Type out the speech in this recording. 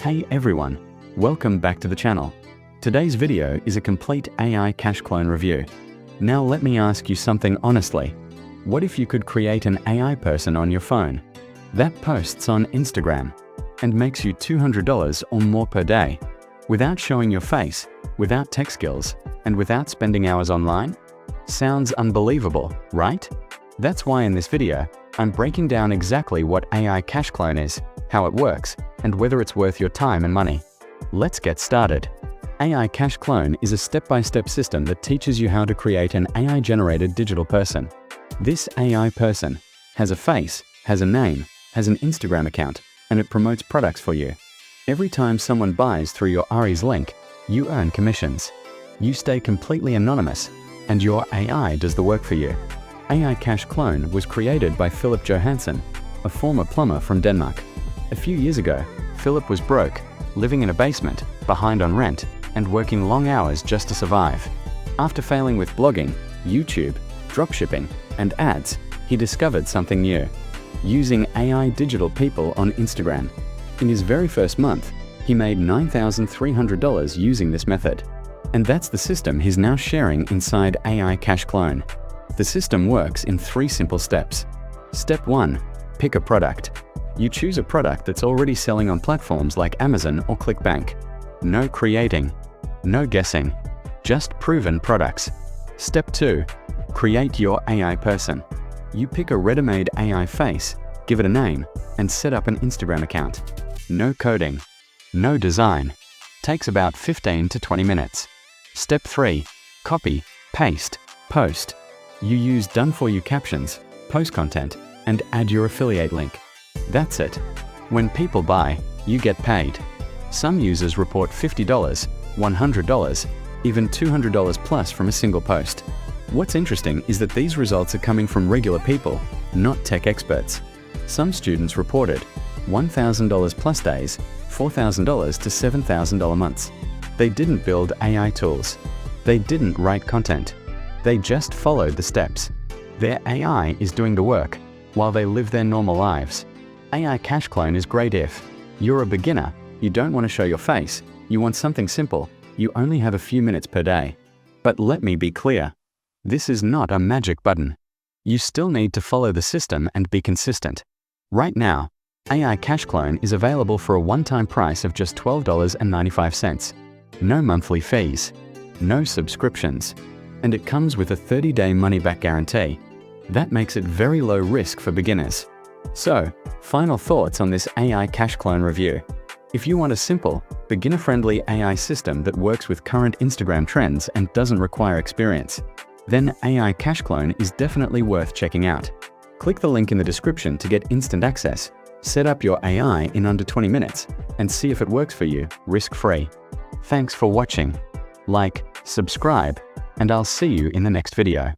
Hey everyone, welcome back to the channel. Today's video is a complete AI cash clone review. Now let me ask you something honestly. What if you could create an AI person on your phone that posts on Instagram and makes you $200 or more per day, without showing your face, without tech skills, and without spending hours online? Sounds unbelievable, right? That's why in this video, I'm breaking down exactly what AI cash clone is, how it works, and whether it's worth your time and money. Let's get started. AI cash clone is a step-by-step system that teaches you how to create an AI-generated digital person. This AI person has a face, has a name, has an Instagram account, and it promotes products for you. Every time someone buys through your Ari's link, you earn commissions. You stay completely anonymous, and your AI does the work for you. AI cash clone was created by Philip Johansson, a former plumber from Denmark. A few years ago, Philip was broke, living in a basement, behind on rent, and working long hours just to survive. After failing with blogging, YouTube, dropshipping, and ads, he discovered something new: using AI digital people on Instagram. In his very first month, he made $9,300 using this method. And that's the system he's now sharing inside AI cash clone. The system works in 3 simple steps. Step 1. Pick a product. You choose a product that's already selling on platforms like Amazon or ClickBank. No creating, no guessing, just proven products. Step 2. Create your AI person. You pick a ready-made AI face, give it a name, and set up an Instagram account. No coding, no design. Takes about 15 to 20 minutes. Step 3. Copy, paste, post. You use done-for-you captions, post content, and add your affiliate link. That's it. When people buy, you get paid. Some users report $50, $100, even $200 plus from a single post. What's interesting is that these results are coming from regular people, not tech experts. Some students reported $1,000 plus days, $4,000 to $7,000 months. They didn't build AI tools. They didn't write content. They just followed the steps. Their AI is doing the work while they live their normal lives. AI cash clone is great if you're a beginner, you don't want to show your face, you want something simple, you only have a few minutes per day. But let me be clear. This is not a magic button. You still need to follow the system and be consistent. Right now, AI cash clone is available for a one-time price of just $12.95. No monthly fees, no subscriptions, and it comes with a 30-day money-back guarantee. That makes it very low risk for beginners. So, final thoughts on this AI cash clone review. If you want a simple, beginner-friendly AI system that works with current Instagram trends and doesn't require experience, then AI cash clone is definitely worth checking out. Click the link in the description to get instant access, set up your AI in under 20 minutes, and see if it works for you, risk-free. Thanks for watching. Like, subscribe, and I'll see you in the next video.